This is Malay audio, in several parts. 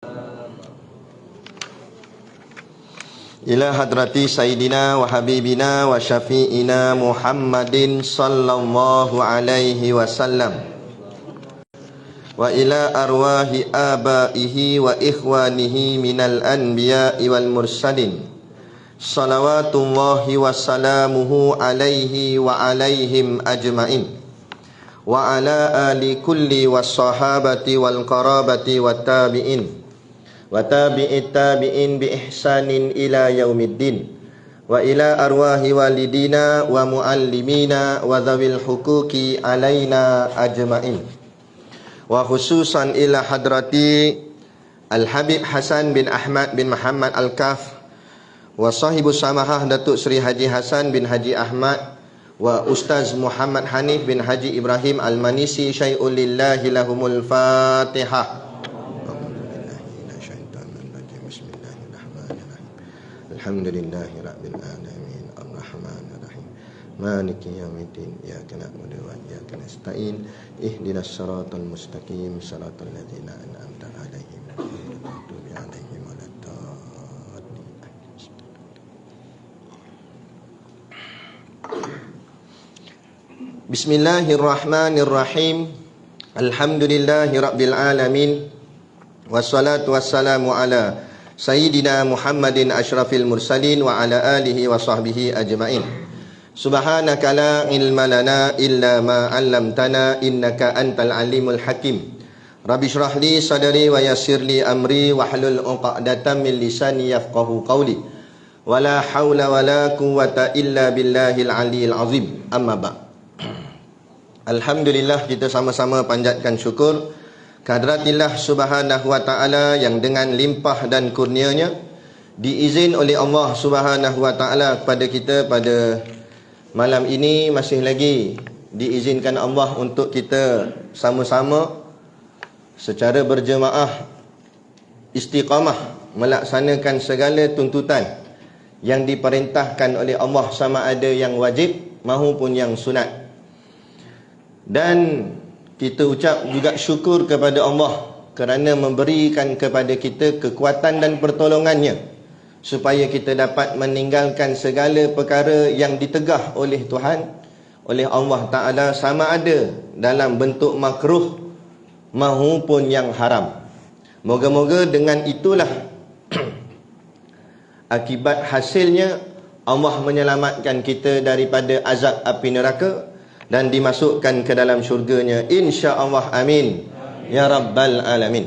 Ila hadrati Sayyidina wa Habibina wa Syafi'ina Muhammadin sallallahu alaihi wasallam wa ila arwahi abaihi wa ikhwanihi minal anbiya'i wal mursalin salawatullahi wa salamuhu alaihi wa alaihim ajma'in wa ala ali kulli was sahabati wal qarabati wat tabi'in wa tabi'it tabi'in bi ihsanin ila yaumiddin wa ila arwahi walidina wa muallimina wa dhawil huquqi alaina ajma'in wa khususan ila hadrati Al-Habib Hasan bin Ahmad bin Muhammad Al-Kaf wa sahibus samahah Datuk Seri Haji Hasan bin Haji Ahmad wa Ustaz Muhammad Hanif bin Haji Ibrahim Al-Manisi syai'ul lillahi lahumul Fatihah. Alhamdulillahi rabbil alamin arrahmanir rahim maliki yaumiddin iyyaka na'budu wa iyyaka nasta'in ihdinas siratal mustaqim siratal ladzina an'amta 'alaihim ghairil maghdubi 'alaihim waladdallin. Bismillahirrahmanirrahim. Alhamdulillahi rabbil alamin wassalatu wassalamu ala Sayyidina Muhammadin asyrafil mursalin wa ala alihi wa sahbihi ajma'in. Subhanaka la ilma lana illa ma 'allamtana innaka antal alimul hakim. Rabbi shrah li sadri wa yassir li amri wahlul 'uqdatam min lisani yafqahu qawli. Wala haula wala quwwata illa billahil aliyil azim. Amma ba'. Alhamdulillah, kita sama-sama panjatkan syukur kehadrat-Illah subhanahu wa ta'ala yang dengan limpah dan kurnianya diizin oleh Allah subhanahu wa ta'ala kepada kita pada malam ini masih lagi diizinkan Allah untuk kita sama-sama secara berjemaah istiqamah melaksanakan segala tuntutan yang diperintahkan oleh Allah sama ada yang wajib maupun yang sunat. Dan kita ucap juga syukur kepada Allah kerana memberikan kepada kita kekuatan dan pertolongannya supaya kita dapat meninggalkan segala perkara yang ditegah oleh Tuhan, oleh Allah Ta'ala, sama ada dalam bentuk makruh maupun yang haram. Moga-moga dengan itulah akibat hasilnya Allah menyelamatkan kita daripada azab api neraka dan dimasukkan ke dalam syurganya, insya-Allah, amin ya rabbal alamin.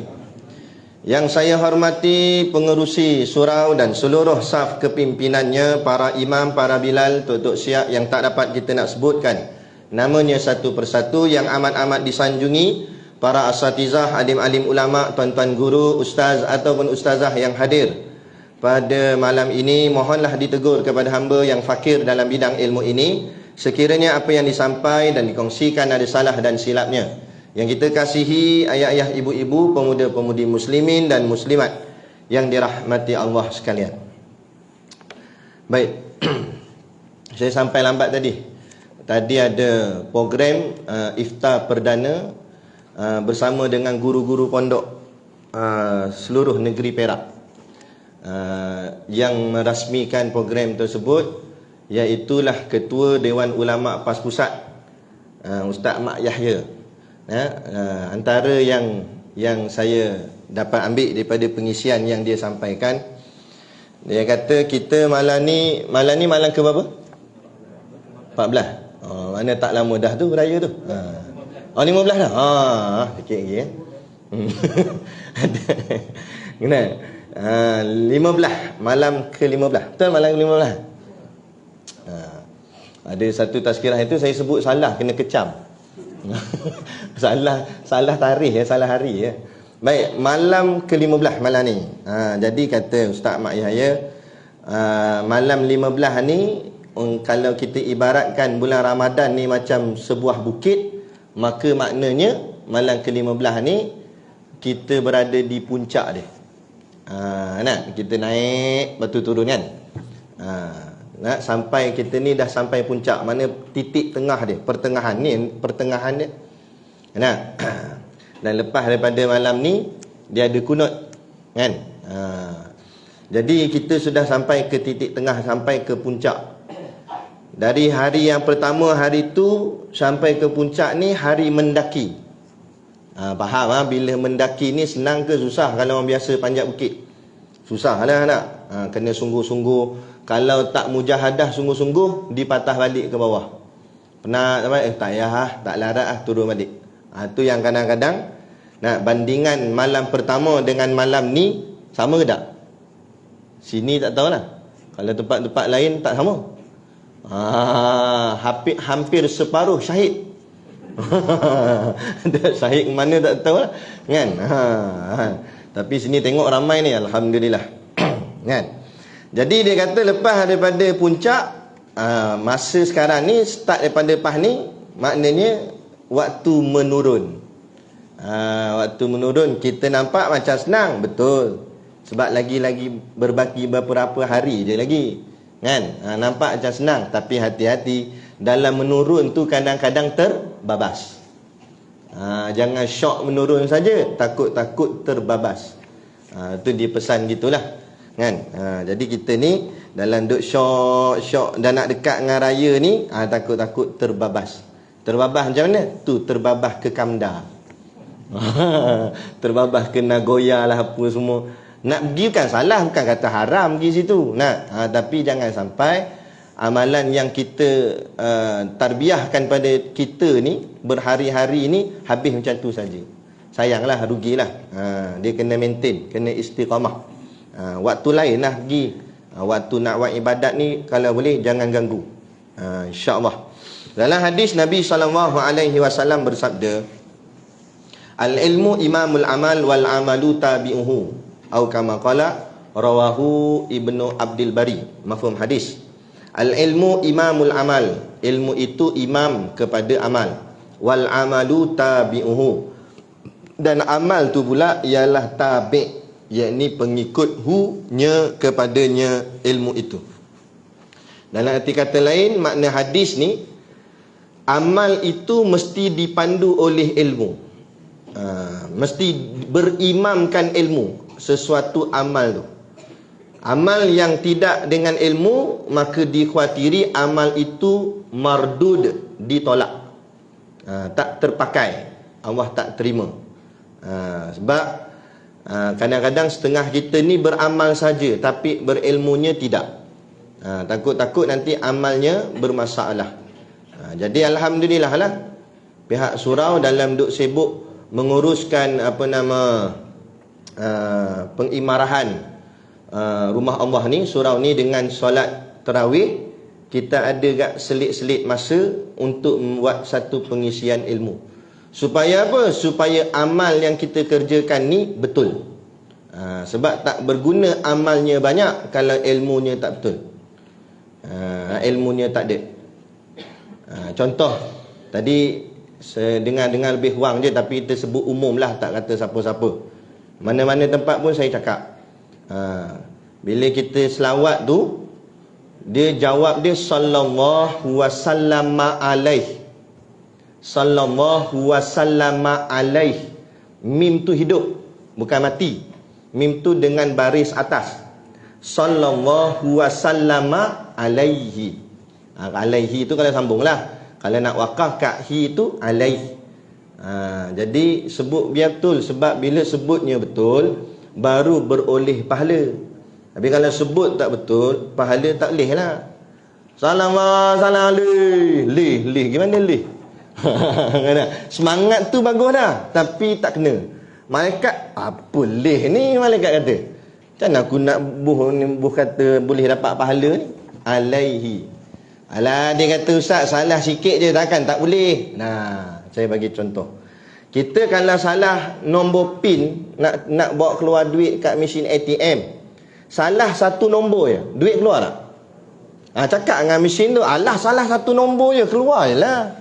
Yang saya hormati pengerusi surau dan seluruh saf kepimpinannya, para imam, para bilal, tok-tok siap yang tak dapat kita nak sebutkan namanya satu persatu, yang amat-amat disanjungi, para asatizah, alim-alim ulama, tuan-tuan guru, ustaz ataupun ustazah yang hadir pada malam ini. Mohonlah ditegur kepada hamba yang fakir dalam bidang ilmu ini sekiranya apa yang disampaikan dan dikongsikan ada salah dan silapnya. Yang kita kasihi ayah-ayah, ibu-ibu, pemuda-pemudi muslimin dan muslimat yang dirahmati Allah sekalian. Baik. Saya sampai lambat tadi. Tadi ada program iftar perdana bersama dengan guru-guru pondok seluruh negeri Perak. Yang merasmikan program tersebut iaitulah Ketua Dewan Ulama PAS Pusat, Ustaz Mak Yahya. Antara yang saya dapat ambil daripada pengisian yang dia sampaikan, dia kata kita malam ni malam ke berapa? 14. Mana tak lama dah tu raya tu. 15 dah. Sikit lagi ya. Kena 15, malam ke-15. Betul, malam ke-15. Ada satu tazkirah itu saya sebut salah, kena kecam. salah tarikh ya, salah hari ya. Baik, malam ke-15 malam ni. Jadi kata Ustaz Mak Yahya, malam 15 ni kalau kita ibaratkan bulan Ramadan ni macam sebuah bukit, maka maknanya malam ke-15 ni kita berada di puncak dia. Kita naik batu turun kan. Sampai kita ni dah sampai puncak, mana titik tengah dia, pertengahan dia. Dan lepas daripada malam ni dia ada kunut Kan? Jadi kita sudah sampai ke titik tengah, sampai ke puncak. Dari hari yang pertama, hari tu sampai ke puncak ni hari mendaki. Faham bila mendaki ni senang ke susah kalau orang biasa panjat bukit? Susah lah nak. Kena sungguh-sungguh. Kalau tak mujahadah sungguh-sungguh, dipatah balik ke bawah. Pernah tak payah tak larat turun balik. Tu yang kadang-kadang nak bandingan malam pertama dengan malam ni sama ke tak? Sini tak tahulah. Kalau tempat-tempat lain tak sama. Hampir separuh syahid. Syahid mana tak tahu lah. Kan? Tapi sini tengok ramai ni, alhamdulillah. Kan? Jadi dia kata lepas daripada puncak, masa sekarang ni start daripada pas ni, maknanya waktu menurun. Waktu menurun kita nampak macam senang, betul. Sebab lagi-lagi berbaki beberapa hari je lagi. Kan? Nampak macam senang, tapi hati-hati dalam menurun tu kadang-kadang terbabas. Jangan syok menurun saja, takut-takut terbabas. Tu dia pesan gitulah. Kan? Jadi kita ni dalam duk syok dan nak dekat dengan raya ni, takut-takut terbabas. Terbabas macam mana? Tu terbabas ke Kamda. Terbabas ke Nagoya lah apa semua. Nak pergi bukan salah, bukan kata haram pergi situ. Tapi jangan sampai amalan yang kita tarbiyahkan pada kita ni berhari-hari ni habis macam tu saja. Sayanglah, rugilah. Dia kena maintain, kena istiqamah. Waktu lain lah pergi. Waktu nak buat ibadat ni kalau boleh jangan ganggu. InsyaAllah. Dalam hadis Nabi SAW bersabda, al-ilmu imamul amal wal amalu tabi'uhu, atau kama qala rawahu Ibnu Abdul Bari. Mafhum hadis. Al-ilmu imamul amal, ilmu itu imam kepada amal. Wal amalu tabi'uhu, dan amal tu pula ialah tabi', yakni pengikut hu-nya kepadanya ilmu itu. Dalam arti kata lain, makna hadis ni, amal itu mesti dipandu oleh ilmu. Mesti berimamkan ilmu sesuatu amal tu. Amal yang tidak dengan ilmu, maka dikhawatiri amal itu mardud, ditolak, tak terpakai, Allah tak terima. Sebab kadang-kadang setengah kita ni beramal saja tapi berilmunya tidak. Takut-takut nanti amalnya bermasalah. Jadi alhamdulillah lah, pihak surau dalam duk sibuk menguruskan pengimarahan rumah Allah ni, surau ni, dengan solat tarawih. Kita ada gak selit-selit masa untuk membuat satu pengisian ilmu. Supaya apa? Supaya amal yang kita kerjakan ni betul. Sebab tak berguna amalnya banyak kalau ilmunya tak betul. Ilmunya tak ada. Contoh tadi dengar lebih kurang je, tapi kita sebut umum lah, tak kata siapa-siapa. Mana-mana tempat pun saya cakap. Bila kita selawat tu, dia jawab dia sallallahu wasallam alaih. Sallallahu wasallam alaih. Mim tu hidup, bukan mati. Mim tu dengan baris atas. Sallallahu wasallam alaihi. Alaihi tu kalau sambung lah. Kalau nak wakaf kat hi tu alaih. Jadi sebut biar betul. Sebab bila sebutnya betul, baru beroleh pahala. Tapi kalau sebut tak betul, pahala tak leh lah. Salam leh. Gimana leh? Semangat tu bagus dah, tapi tak kena. Malaikat, apa leh ni malaikat kata? Macam mana aku nak buh kata boleh dapat pahala ni? Alaihi. Alah, dia kata ustaz salah sikit je, takkan tak boleh. Saya bagi contoh. Kita kalau salah nombor pin, nak bawa keluar duit kat mesin ATM, salah satu nombor je, duit keluar tak? Cakap dengan mesin tu, alah salah satu nombor je, keluar je lah.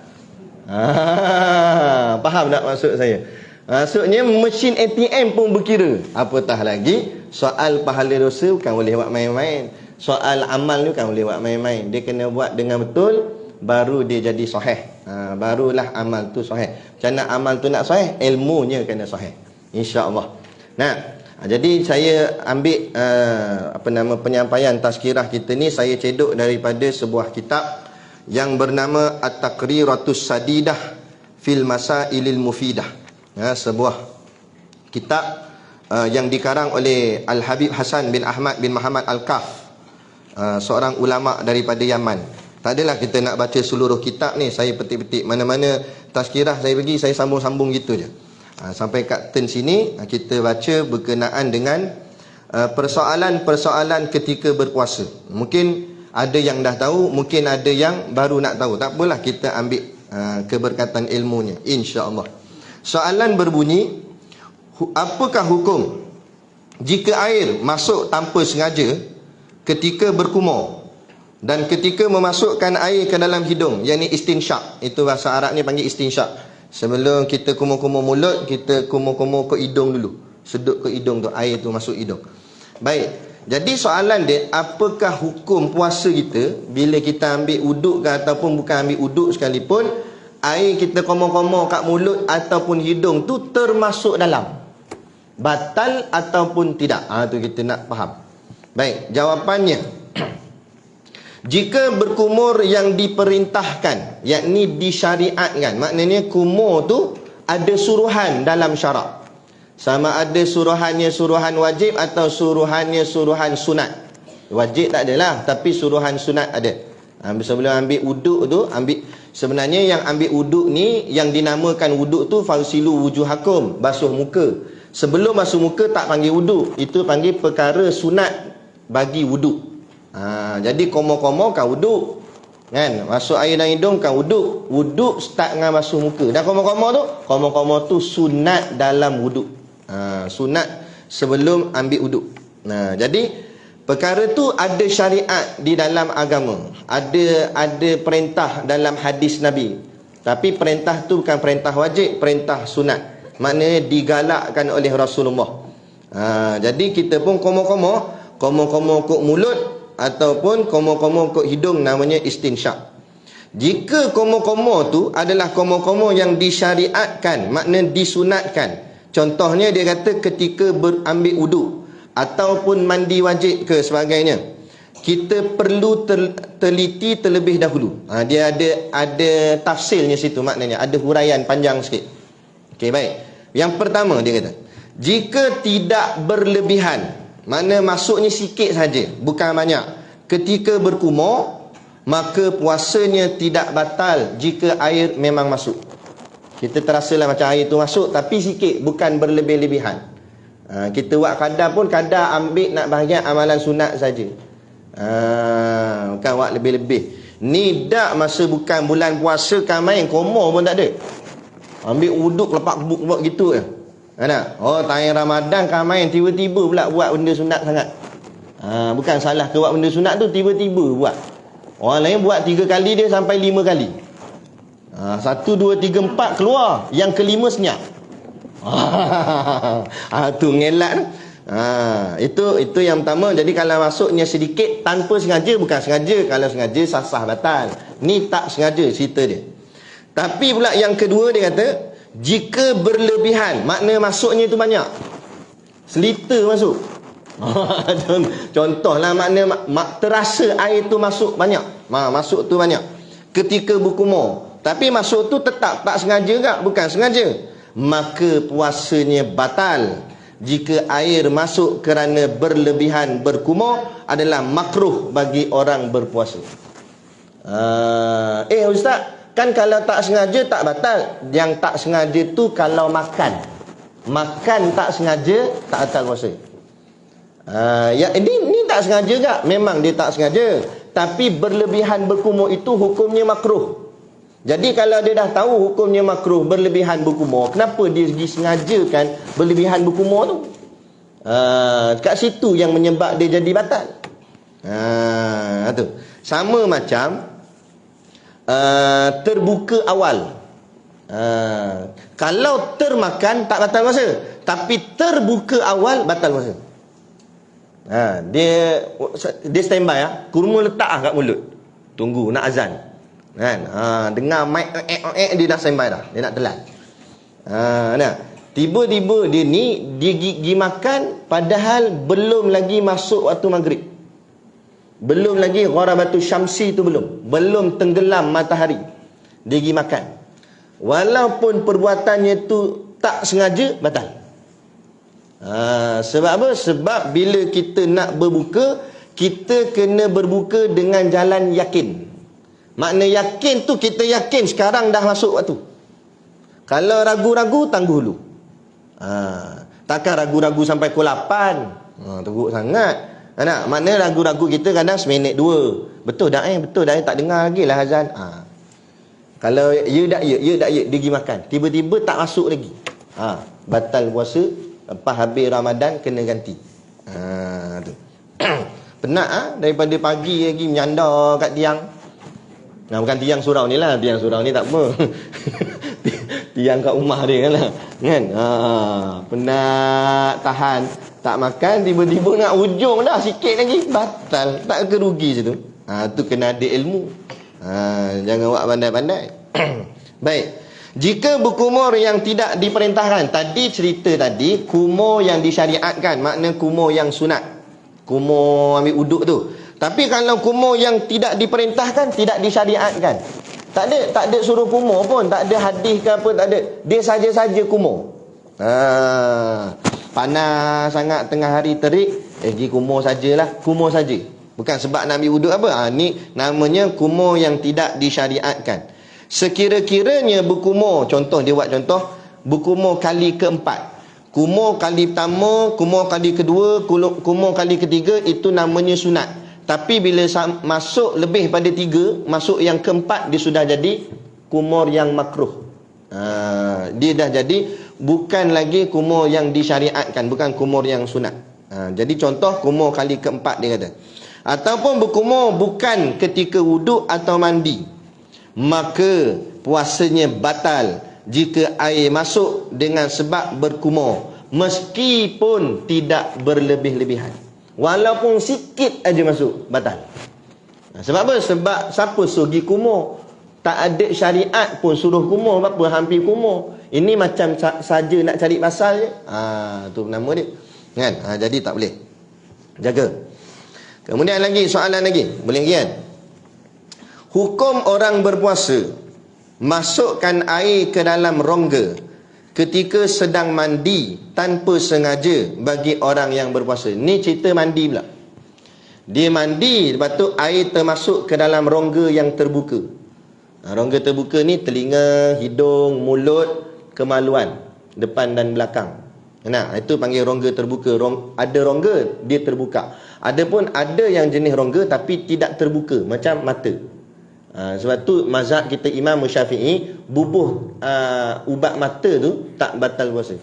Faham tak maksud saya? Maksudnya mesin ATM pun berkira. Apatah lagi soal pahala dosa, bukan boleh buat main-main. Soal amal ni bukan boleh buat main-main. Dia kena buat dengan betul, baru dia jadi sahih. Barulah amal tu sahih. Macam nak amal tu nak sahih, ilmunya kena sahih, insya-Allah. Jadi saya ambil penyampaian tazkirah kita ni, saya cedok daripada sebuah kitab yang bernama At-Taqriratus Sadidah fil Masailil Mufidah. Sebuah kitab yang dikarang oleh Al-Habib Hasan bin Ahmad bin Muhammad Al-Kaf, seorang ulama daripada Yaman. Tak adalah kita nak baca seluruh kitab ni, saya petik-petik mana-mana tazkirah saya pergi, saya sambung-sambung gitu je. Sampai kat turn sini kita baca berkenaan dengan persoalan-persoalan ketika berpuasa. Mungkin ada yang dah tahu, mungkin ada yang baru nak tahu. Tak apalah, kita ambil keberkatan ilmunya, insya-Allah. Soalan berbunyi, apakah hukum jika air masuk tanpa sengaja ketika berkumur dan ketika memasukkan air ke dalam hidung, yakni istinsyak. Itu bahasa Arab ni panggil istinsyak. Sebelum kita kumur-kumur mulut, kita kumur-kumur ke hidung dulu. Sedut ke hidung tu, air tu masuk hidung. Baik, jadi soalan dia, apakah hukum puasa kita bila kita ambil uduk ke ataupun bukan ambil uduk sekalipun, air kita kumur-kumur kat mulut ataupun hidung tu termasuk dalam, batal ataupun tidak? Tu kita nak faham. Baik, jawapannya, jika berkumur yang diperintahkan, yakni disyariatkan, maknanya kumur tu ada suruhan dalam syarak. Sama ada suruhannya suruhan wajib atau suruhannya suruhan sunat. Wajib tak adalah, tapi suruhan sunat ada. Sebelum ambil uduk tu, sebenarnya yang ambil uduk ni, yang dinamakan uduk tu fagsilu wujuhakum, basuh muka. Sebelum basuh muka tak panggil uduk, itu panggil perkara sunat bagi wuduk. Jadi komor-komor kan wuduk, kan? Masuk air dalam hidung kan wuduk. Wuduk start dengan basuh muka. Dan komor-komor tu sunat dalam wuduk. Sunat sebelum ambil wuduk. Jadi perkara tu ada syariat di dalam agama. Ada perintah dalam hadis Nabi. Tapi perintah tu bukan perintah wajib, perintah sunat. Maknanya digalakkan oleh Rasulullah. Jadi kita pun komor-komor kok mulut ataupun komor-komor kok hidung, namanya istinsyak. Jika komor-komor tu adalah komor-komor yang disyariatkan, makna disunatkan. Contohnya dia kata ketika berambil wuduk ataupun mandi wajib ke sebagainya, kita perlu teliti terlebih dahulu. Dia ada tafsirnya situ, maknanya ada huraian panjang sikit. Okey, baik. Yang pertama dia kata, jika tidak berlebihan, mana masuknya sikit saja, bukan banyak, ketika berkumur, maka puasanya tidak batal jika air memang masuk. Kita terasalah macam air tu masuk, tapi sikit, bukan berlebih-lebihan. Kita buat kadar pun, kadar ambil nak bahagian amalan sunat saja. Bukan buat lebih-lebih. Ni dak, masa bukan bulan puasa kan main, kumur pun tak ada. Ambil uduk, lepak kebuk gitu je. Tahun Ramadan kan main, tiba-tiba pula buat benda sunat sangat. Bukan salah ke buat benda sunat tu, tiba-tiba buat. Orang lain buat 3 kali, dia sampai 5 kali. 1, 2, 3, 4 keluar, yang kelima senyap. Tu ngelak tu. Itu yang pertama. Jadi kalau masuknya sedikit tanpa sengaja, bukan sengaja. Kalau sengaja sah-sah batal. Ni tak sengaja cerita dia. Tapi pula yang kedua dia kata, jika berlebihan, makna masuknya itu banyak, seliter masuk. Contohlah, makna terasa air tu masuk banyak. Masuk tu banyak ketika berkumur, tapi masuk tu tetap tak sengaja ke? Bukan sengaja, maka puasanya batal. Jika air masuk kerana berlebihan berkumur, adalah makruh bagi orang berpuasa. Ustaz, kan kalau tak sengaja tak batal. Yang tak sengaja tu kalau makan tak sengaja, tak batal puasa. Ini tak sengaja tak? Memang dia tak sengaja, tapi berlebihan berkumur itu hukumnya makruh. Jadi kalau dia dah tahu hukumnya makruh berlebihan berkumur, kenapa dia disengajakan berlebihan berkumur tu? Kat situ yang menyebab dia jadi batal. Tu sama macam terbuka awal. Kalau termakan tak batal puasa, tapi terbuka awal batal puasa. Dia standby kurma letak kat mulut, tunggu nak azan, kan? Dengar mic dia dah standby dah, dia nak telan. Tiba-tiba dia ni dia pergi makan padahal belum lagi masuk waktu maghrib. Belum lagi gharabatus syamsi tu belum tenggelam matahari. Dia pergi makan. Walaupun perbuatannya tu tak sengaja, batal. Sebab apa? Sebab bila kita nak berbuka, kita kena berbuka dengan jalan yakin. Makna yakin tu kita yakin sekarang dah masuk waktu. Kalau ragu-ragu, tangguh dulu. Takkan ragu-ragu sampai pukul 8. Teruk sangat. Nak, makna ragu-ragu kita kadang seminit 2. Betul dah tak dengar lagi lah azan. Kalau ya tak ya dia pergi makan. Tiba-tiba tak masuk lagi. Batal puasa. Lepas habis Ramadan kena ganti. Tu. Penat daripada pagi lagi menyandar kat tiang. Bukan tiang surau ni lah. Tiang surau ni tak apa. Tiang kat rumah dia kan lah. Kan? Penat tahan. Tak makan, tiba-tiba nak ujung dah sikit lagi. Batal. Tak kerugi situ. Tu kena ada ilmu. Jangan buat pandai-pandai. Baik. Jika berkumur yang tidak diperintahkan. Tadi cerita tadi, kumur yang disyariatkan. Makna kumur yang sunat. Kumur ambil uduk tu. Tapi kalau kumur yang tidak diperintahkan, tidak disyariatkan. Tak ada suruh kumur pun. Tak ada hadis ke apa, tak ada. Dia saja-saja kumur. Panas sangat tengah hari terik, pergi kumur sajalah. Kumur saja. Bukan sebab nak ambil uduk apa. Ni namanya kumur yang tidak disyariatkan. Sekira-kiranya berkumur, contoh dia buat contoh, berkumur kali keempat. Kumur kali pertama, kumur kali kedua, kumur kali ketiga, itu namanya sunat. Tapi bila masuk lebih pada 3, masuk yang keempat, dia sudah jadi kumur yang makruh. Dia dah jadi bukan lagi kumur yang disyariatkan, bukan kumur yang sunat. Jadi contoh kumur kali keempat dia kata. Ataupun berkumur bukan ketika wuduk atau mandi, maka puasanya batal jika air masuk dengan sebab berkumur, meskipun tidak berlebih-lebihan. Walaupun sikit aja masuk, batal. Sebab apa? Sebab siapa suruh pergi kumur? Tak ada syariat pun suruh kumur. Apa hampir kumur. Ini macam saja nak cari pasal je. Tu nama dia. Kan? Jadi tak boleh. Jaga. Kemudian lagi, soalan lagi. Boleh lagi kan? Hukum orang berpuasa masukkan air ke dalam rongga ketika sedang mandi tanpa sengaja bagi orang yang berpuasa. Ni cerita mandi pula. Dia mandi, lepas tu air termasuk ke dalam rongga yang terbuka. Rongga terbuka ni telinga, hidung, mulut, kemaluan, depan dan belakang. Nah, itu panggil rongga terbuka. Ada rongga, dia terbuka. Adapun ada yang jenis rongga tapi tidak terbuka, macam mata. Sebab tu mazhab kita Imam Syafi'i, bubuh ubat mata tu tak batal puasa.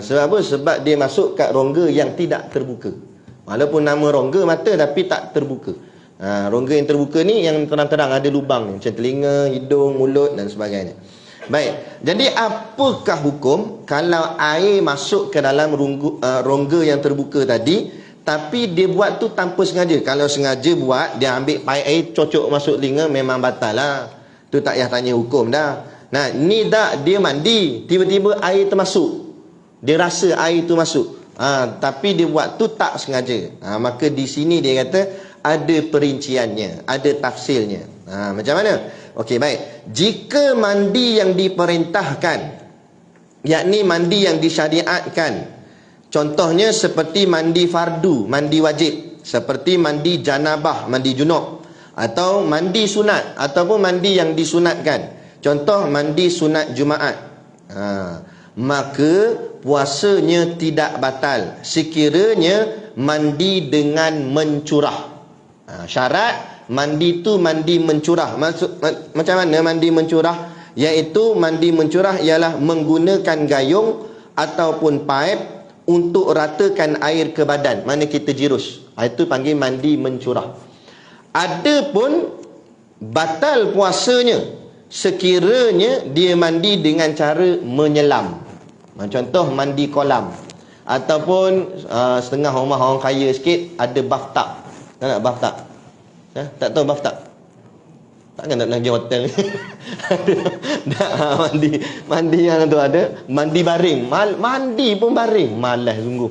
Sebab apa? Sebab dia masuk kat rongga yang tidak terbuka. Walaupun nama rongga mata tapi tak terbuka. Rongga yang terbuka ni yang terang-terang ada lubang ni, macam telinga, hidung, mulut dan sebagainya. Baik. Jadi apakah hukum kalau air masuk ke dalam rongga yang terbuka tadi, tapi dia buat tu tanpa sengaja? Kalau sengaja buat, dia ambil paip air cocok masuk telinga, memang batal lah. Tu tak payah tanya hukum dah. Nah, ni tak, dia mandi, tiba-tiba air termasuk. Dia rasa air tu masuk. Tapi dia buat tu tak sengaja. Maka di sini dia kata ada perinciannya, ada tafsirnya. Macam mana? Okey, baik. Jika mandi yang diperintahkan, yakni mandi yang disyariatkan, contohnya seperti mandi fardu, mandi wajib, seperti mandi janabah, mandi junub, atau mandi sunat, ataupun mandi yang disunatkan, contoh mandi sunat Jumaat, maka puasanya tidak batal sekiranya mandi dengan mencurah. Syarat mandi tu mandi mencurah. Macam mana mandi mencurah? Iaitu mandi mencurah ialah menggunakan gayung ataupun paip untuk ratakan air ke badan. Mana kita jirus. Itu panggil mandi mencurah. Adapun batal puasanya sekiranya dia mandi dengan cara menyelam. Contoh mandi kolam. Ataupun setengah rumah orang kaya sikit ada bathtub. Tak nak bathtub? Tak tahu bathtub? Takkan nak pergi hotel. Dah mandi yang tu ada, mandi baring. Mandi pun baring, malas sungguh.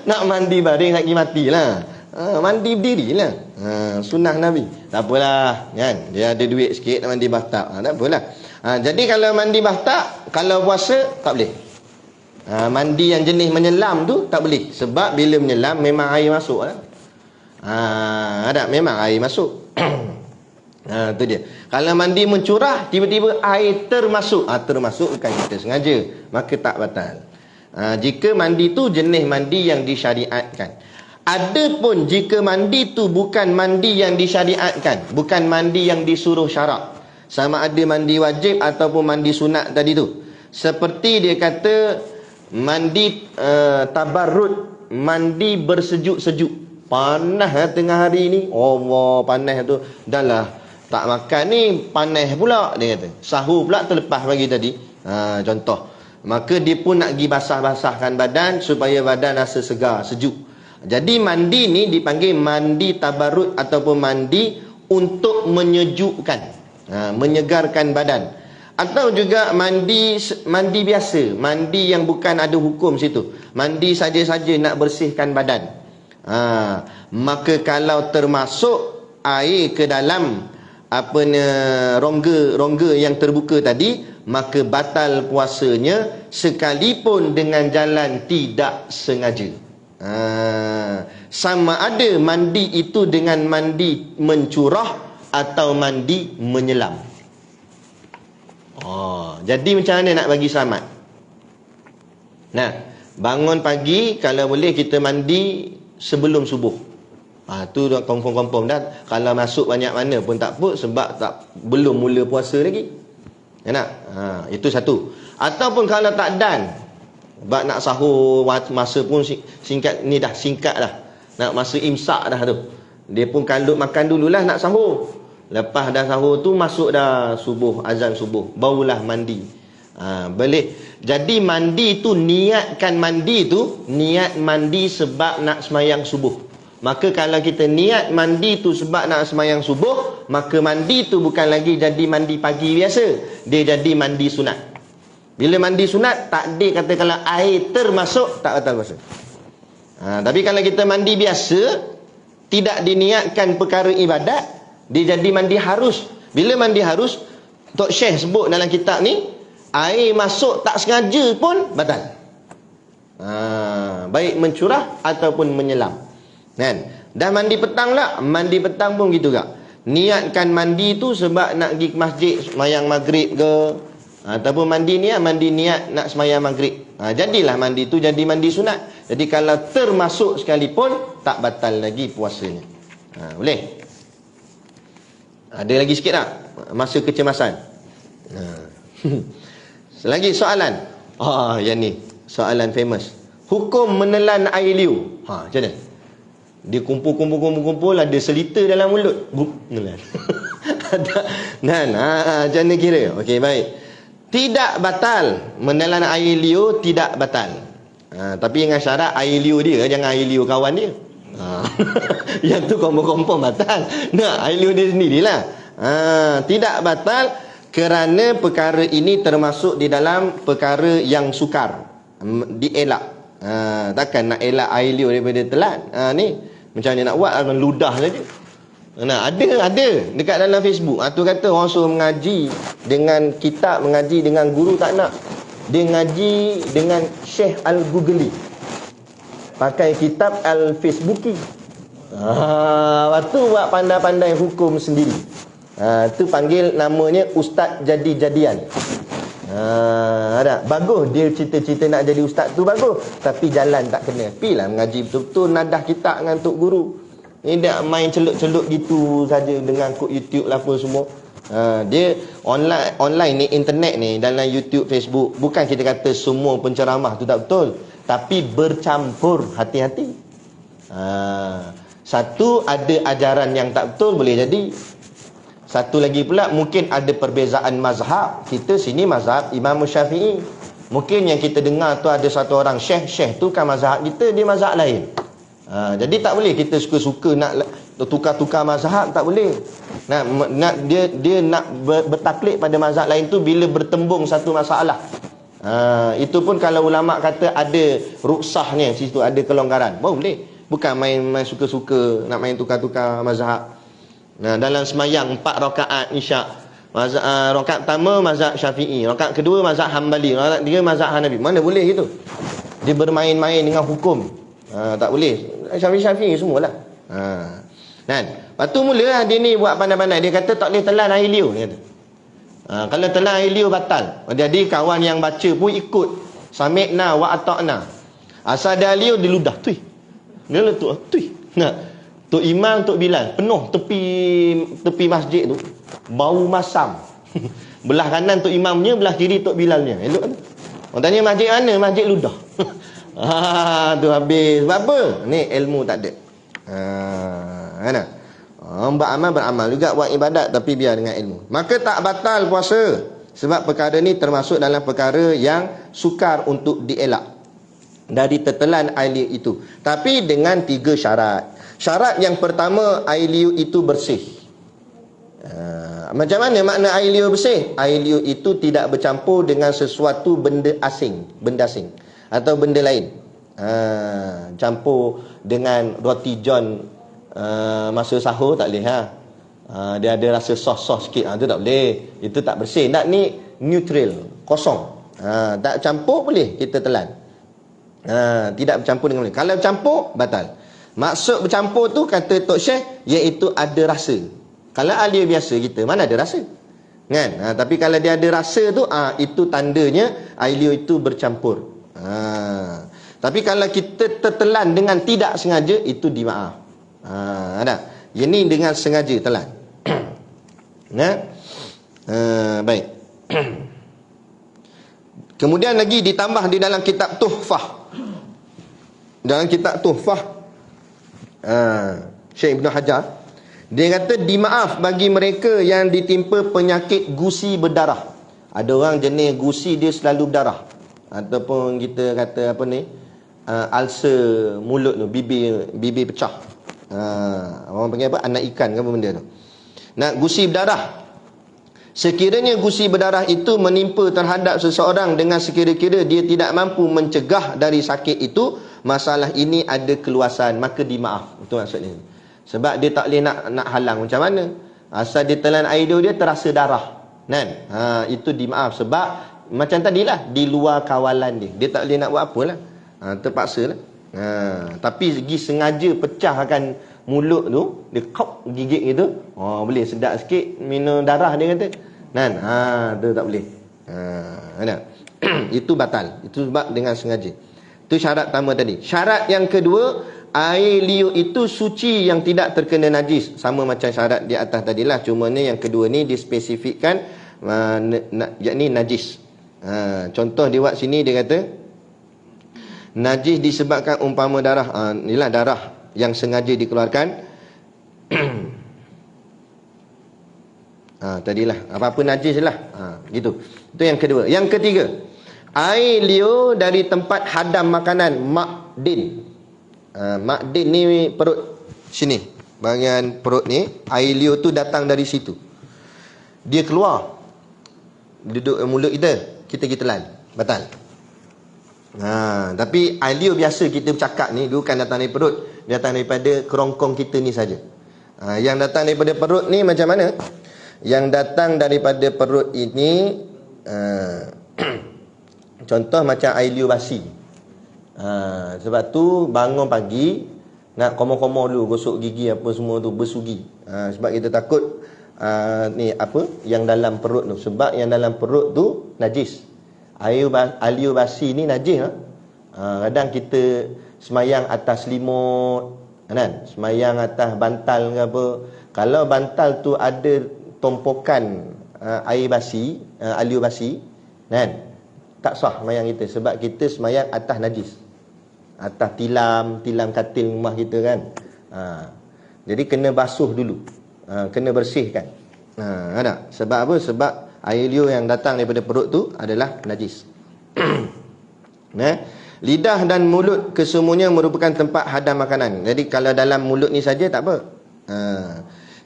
Nak mandi baring nak pergi matilah. Mandi berdirilah. Sunnah Nabi. Tak apalah kan. Dia ada duit sikit nak mandi bathtub. Tak apalah. Jadi kalau mandi bathtub, kalau puasa tak boleh. Mandi yang jenis menyelam tu tak boleh. Sebab bila menyelam memang air masuk lah. Ada memang air masuk. Tu dia. Kalau mandi mencurah, tiba-tiba air termasuk. Termasuk bukan kita sengaja, maka tak batal. Jika mandi tu jenis mandi yang disyariatkan. Adapun jika mandi tu bukan mandi yang disyariatkan, bukan mandi yang disuruh syarak, sama ada mandi wajib ataupun mandi sunat tadi tu. Seperti dia kata mandi tabarrud, mandi bersejuk-sejuk. Panas tengah hari ni. Allah, panas tu. Dah lah tak makan ni panas pula, dia kata. Sahur pula terlepas pagi tadi. Contoh. Maka dia pun nak pergi basah-basahkan badan supaya badan rasa segar, sejuk. Jadi mandi ni dipanggil mandi tabarrud ataupun mandi untuk menyejukkan, menyegarkan badan. Atau juga mandi biasa, mandi yang bukan ada hukum situ. Mandi saja-saja nak bersihkan badan. Maka kalau termasuk air ke dalam rongga yang terbuka tadi, maka batal puasanya sekalipun dengan jalan tidak sengaja. Sama ada mandi itu dengan mandi mencurah atau mandi menyelam. Jadi macam mana nak bagi selamat? Nah, bangun pagi kalau boleh kita mandi sebelum subuh. Tu dah confirm dah. Kalau masuk banyak mana pun tak apa, sebab belum mula puasa lagi. Ya nak? Itu satu. Ataupun kalau tak dan, sebab nak sahur masa pun singkat ni dah, singkat dah. Nak masa imsak dah tu. Dia pun kalut makan dululah nak sahur. Lepas dah sahur tu masuk dah subuh, azan subuh, barulah mandi. Boleh. Jadi mandi tu, niatkan mandi tu, niat mandi sebab nak semayang subuh. Maka kalau kita niat mandi tu sebab nak semayang subuh, maka mandi tu bukan lagi jadi mandi pagi biasa, dia jadi mandi sunat. Bila mandi sunat, takdir kata kalau air termasuk, tak batal puasa. Tapi kalau kita mandi biasa, tidak diniatkan perkara ibadat, dia jadi mandi harus. Bila mandi harus, Tok Syekh sebut dalam kitab ni, air masuk tak sengaja pun batal. Baik mencurah ataupun menyelam. Kan? Dah mandi petang lah, mandi petang pun gitu juga. Niatkan mandi tu sebab nak pergi ke masjid semayang maghrib ke, ataupun mandi niat nak semayang maghrib. Jadilah mandi tu jadi mandi sunat. Jadi kalau termasuk sekalipun, tak batal lagi puasanya. Boleh? Ada lagi sikit tak? Masa kecemasan. Selagi soalan. Yang ni soalan famous. Hukum menelan air liu. Macam mana? Dia kumpul, ada selita dalam mulut. Menelan. Macam mana kira? Okey, baik. Tidak batal. Menelan air liu tidak batal. Tapi dengan syarat air liu dia, jangan air liu kawan dia. Yang tu kompon batal. Air liu dia sendirilah. Tidak batal kerana perkara ini termasuk di dalam perkara yang sukar, dielak. Takkan nak elak air liu daripada telan. Ni macam mana nak buat, akan ludah saja. Ada dekat dalam Facebook. Tu kata orang suruh mengaji dengan kitab, mengaji dengan guru, tak nak. Dia ngaji dengan Syekh Al-Googley, pakai kitab Al-Facebooki. Waktu buat pandai-pandai hukum sendiri. Tu panggil namanya Ustaz Jadi-Jadian. Ada bagus dia cita-cita nak jadi ustaz tu, bagus, tapi jalan tak kena. Pilah mengaji betul-betul nadah kitab dengan tok guru. Ni dia main celup-celup gitu saja dengan kod YouTube lah apa semua. Dia online ni, internet ni, dalam YouTube, Facebook, bukan kita kata semua penceramah tu tak betul, tapi bercampur. Hati-hati. Satu, ada ajaran yang tak betul boleh jadi. Satu lagi pula, mungkin ada perbezaan mazhab. Kita sini mazhab Imam Syafi'i. Mungkin yang kita dengar tu ada satu orang syekh tu kan mazhab kita, dia mazhab lain. Jadi tak boleh kita suka-suka nak tukar-tukar mazhab tak boleh. Dia nak bertaklid pada mazhab lain tu bila bertembung satu masalah. Itu pun kalau ulama kata ada ruksahnya, situ ada kelonggaran, boleh. Bukan main suka-suka nak main tukar-tukar mazhab. Dalam semayang 4 rakaat isyak, rakaat pertama mazhab Syafi'i, rakaat kedua mazhab Hambali, rakaat ketiga mazhab Hanafi. Mana boleh gitu? Dia bermain-main dengan hukum. Tak boleh. Syafi'i semualah. Kan? Lepas tu mula dia ni buat pandai-pandai. Dia kata tak boleh telan air liur, dia kata. Kalau telan air liur batal. Jadi kawan yang baca pun ikut. Sami'na wa ata'na. Asal dia liur dia ludah. Dia letup. Tok Imam, Tok Bilal penuh tepi masjid tu bau masam. Belah kanan Tok Imamnya, belah kiri Tok Bilalnya. Elok kan? Orang tanya masjid mana? Masjid ludah. Tu habis. Sebab apa? Ni ilmu tak ada. Kan? Beramal juga, buat ibadat tapi biar dengan ilmu. Maka tak batal puasa. Sebab perkara ni termasuk dalam perkara yang sukar untuk dielak dari tertelan air liur itu. Tapi dengan 3 syarat. Syarat yang pertama, air liur itu bersih. Macam mana makna air liur bersih? Air liur itu tidak bercampur dengan sesuatu benda asing atau benda lain. Campur dengan roti john masa sahur tak boleh. Dia ada rasa sos-sos sikit, tu tak boleh. Itu tak bersih. Nak ni neutral, kosong. Tak campur boleh kita telan. Tidak bercampur dengan lain. Kalau bercampur batal. Maksud bercampur tu kata Tok Syekh, iaitu ada rasa. Kalau air biasa kita mana ada rasa, kan? Tapi kalau dia ada rasa tu, itu tandanya air liur itu bercampur. Tapi kalau kita tertelan dengan tidak sengaja, itu dimaaf. Ada. Ini dengan sengaja telan. Baik. Kemudian lagi ditambah di dalam kitab Tuhfah. Dalam kitab Tuhfah, Syekh Ibn Hajar, dia kata dimaaf bagi mereka yang ditimpa penyakit gusi berdarah. Ada orang jenis gusi dia selalu berdarah, ataupun kita kata apa ni, ulcer mulut tu, bibir pecah. Orang panggil apa, anak ikan ke apa benda tu. Gusi berdarah. Sekiranya gusi berdarah itu menimpa terhadap seseorang dengan sekira-kira dia tidak mampu mencegah dari sakit itu, masalah ini ada keluasan, maka dimaaf. Itu maksudnya. Sebab dia tak boleh nak halang macam mana. Asal dia telan air dia terasa darah, kan? Itu dimaaf. Sebab macam tadilah, di luar kawalan dia. Dia tak boleh nak buat apalah. Terpaksa lah. Tapi segi sengaja pecahkan mulut tu, dia kop gigit gitu, boleh sedap sikit minum darah dia kata, kan? Tu tak boleh. Itu batal. Itu sebab dengan sengaja. Itu syarat pertama tadi. Syarat yang kedua, air liur itu suci yang tidak terkena najis. Sama macam syarat di atas tadilah, cuma ni yang kedua ni dispesifikkan, yakni najis. Contoh dia buat sini, dia kata najis disebabkan umpama darah. Inilah darah yang sengaja dikeluarkan. Tadilah apa-apa najis lah. Gitu. Itu yang kedua. Yang ketiga, air liur dari tempat hadam makanan, makdin. Makdin ni perut sini, bahagian perut ni, air liur tu datang dari situ, dia keluar duduk mulut kita telan, batal. Tapi air liur biasa kita bercakap ni, dia bukan datang dari perut, dia datang daripada kerongkong kita ni saja. Yang datang daripada perut ni macam mana? Yang datang daripada perut ini, contoh macam air liur basi. Sebab tu bangun pagi nak komo-komo dulu, gosok gigi apa semua tu, bersugi. Sebab kita takut ni apa yang dalam perut tu. Sebab yang dalam perut tu najis. Air liur basi ni najis. Kadang kita semayang atas selimut, kan? Semayang atas bantal ke apa. Kalau bantal tu ada tompokan air basi, air liur basi, kan? Tak sah semayang kita, sebab kita semayang atas najis, atas tilam katil rumah kita, kan? Jadi kena basuh dulu, kena bersihkan. Ada. Sebab apa? Sebab air liur yang datang daripada perut tu adalah najis. Lidah dan mulut kesemuanya merupakan tempat hadam makanan. Jadi kalau dalam mulut ni saja tak apa.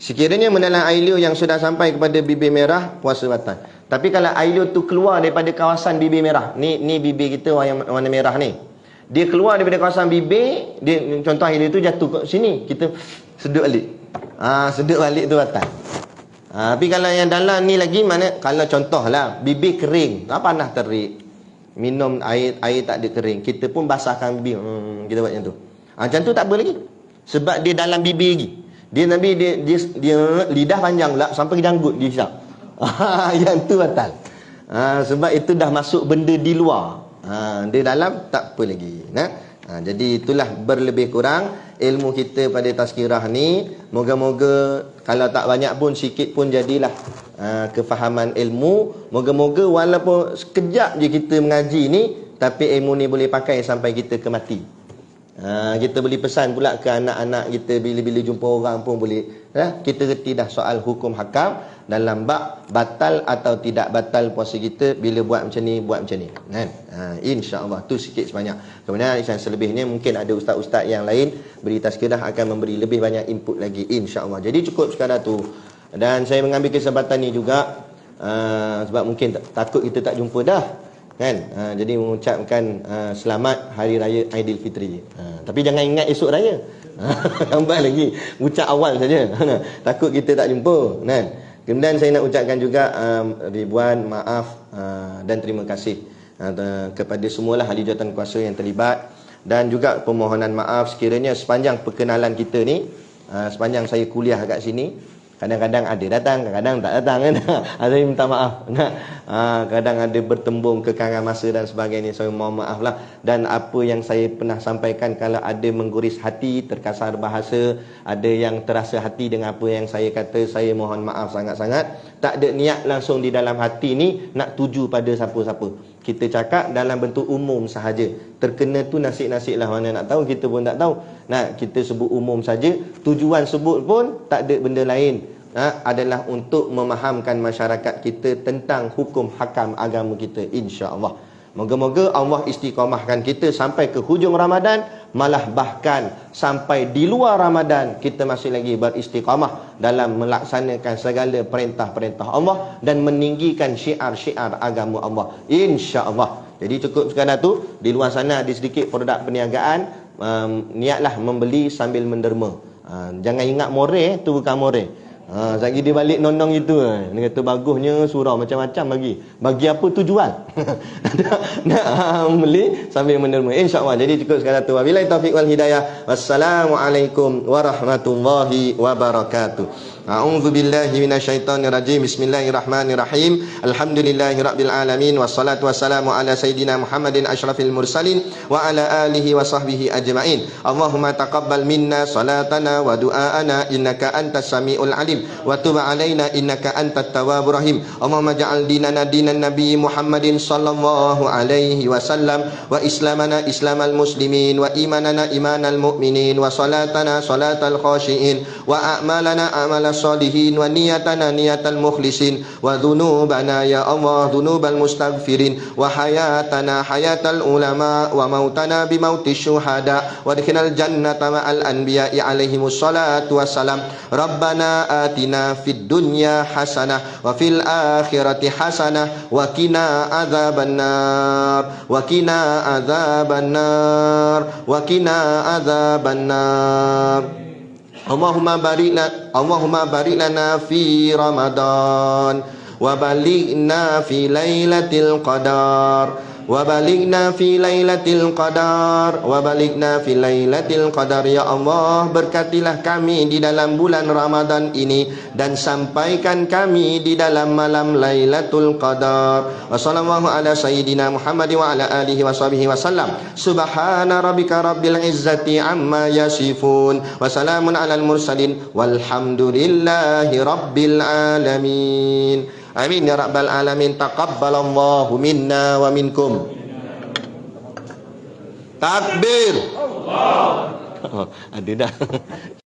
Sekiranya menelan air liur yang sudah sampai kepada bibir merah, puasa batal. Tapi kalau air liur tu keluar daripada kawasan bibir merah, ni bibir kita warna merah ni, dia keluar daripada kawasan bibir, dia contoh air liur tu jatuh ke sini, kita sedut balik. Sedut balik tu batal. Tapi kalau yang dalam ni lagi, mana kalau contohlah bibir kering, panas terik, minum air tak ada kering, kita pun basahkan bibir, kita buat macam tu. Macam tu tak apa lagi. Sebab dia dalam bibir lagi. Dia lidah panjang pula sampai ke janggut dia hisap. Yang tu batal. Sebab itu dah masuk benda di luar. Dia dalam tak apa lagi. Jadi itulah berlebih kurang ilmu kita pada tazkirah ni. Moga-moga kalau tak banyak pun sikit pun jadilah kefahaman ilmu. Moga-moga walaupun sekejap je kita mengaji ni, tapi ilmu ni boleh pakai sampai kita ke mati. Kita boleh pesan pula ke anak-anak kita, bila-bila jumpa orang pun boleh kita reti dah soal hukum hakam dalam bab batal atau tidak batal puasa kita bila buat macam ni, buat macam ni kan. InsyaAllah tu sikit sebanyak. Kemudian yang selebihnya mungkin ada ustaz-ustaz yang lain beri tazkirah akan memberi lebih banyak input lagi, insyaAllah. Jadi cukup sekadar tu. Dan saya mengambil kesempatan ni juga sebab mungkin takut kita tak jumpa dah kan. Jadi mengucapkan selamat hari raya Aidilfitri. Tapi jangan ingat esok raya. Lambat lagi, ucap awal saja. Takut kita tak jumpa kan. Kemudian saya nak ucapkan juga ribuan maaf dan terima kasih kepada semualah ahli jawatan kuasa yang terlibat, dan juga permohonan maaf sekiranya sepanjang perkenalan kita ni, sepanjang saya kuliah kat sini, kadang-kadang ada datang, kadang-kadang tak datang kan. Saya minta maaf. Kadang ada bertembung kekangan masa dan sebagainya. Saya mohon maaf lah. Dan apa yang saya pernah sampaikan, kalau ada mengguris hati, terkasar bahasa, ada yang terasa hati dengan apa yang saya kata, saya mohon maaf sangat-sangat. Tak ada niat langsung di dalam hati ni nak tuju pada siapa-siapa. Kita cakap dalam bentuk umum sahaja. Terkena tu nasib-nasib lah, mana nak tahu, kita pun tak tahu. Kita sebut umum saja. Tujuan sebut pun tak ada benda lain. Adalah untuk memahamkan masyarakat kita tentang hukum hakam agama kita, insya-Allah. Moga-moga Allah istiqamahkan kita sampai ke hujung Ramadan, malah bahkan sampai di luar Ramadan kita masih lagi beristiqamah dalam melaksanakan segala perintah-perintah Allah dan meninggikan syiar-syiar agama Allah, insya-Allah. Jadi cukup sekadar tu. Di luar sana ada sedikit produk perniagaan, niatlah membeli sambil menderma. Jangan ingat more, tu bukan more. Lagi dia balik nonong itu, dia kata bagusnya surau macam-macam bagi apa tu jual. nak beli sambil menerima, insya-Allah. Jadi cukup sekadar tu. Wabillahi taufiq wal hidayah. Wassalamualaikum warahmatullahi wabarakatuh. A'udzu billahi minasyaitonir rajim. Bismillahirrahmanirrahim. Alhamdulillahirabbil alamin, wassalatu wassalamu ala sayidina Muhammadin asyrafil mursalin wa ala alihi wa sahbihi ajmain. Allahumma taqabbal minna salatana wa du'aana innaka antas samiul alim wa tub alaina innaka antat tawwabur rahim. Allahumma ja'al dinana dinan nabi Muhammadin sallallahu alaihi wasallam wa islamana islamal muslimin wa imanana imanal mu'minin wa salatana salatal khashiin wa a'malana a'mal salihin wa niyatana niyatal mukhlisin wa dhunubana ya Allah dhunubal mustaghfirin wa hayatana hayatal ulama wa mautana bi mautis syuhada wa adkhilal jannata ma'al anbiya'i alaihimus salatu wassalam. Rabbana atina fid dunya hasanah wa fil akhirati hasanah wa qina adzabannar wa qina adzabannar wa qina adzabannar. Allahumma barik lana fi Ramadan wa balighna fi lailatul qadar wa balighna fi lailatul qadar wa balighna fi lailatul qadar. Ya Allah, berkatilah kami di dalam bulan Ramadan ini dan sampaikan kami di dalam malam Lailatul Qadar. Wa sallallahu ala sayyidina Muhammad wa ala alihi wa sahbihi wa sallam. Subhana rabbika rabbil izzati amma yasifun wa salamun alal mursalin walhamdulillahi rabbil alamin. Amin ya rabbal alamin. Taqabbalallahu minna wa minkum. Takbir. Allah. Ada dah.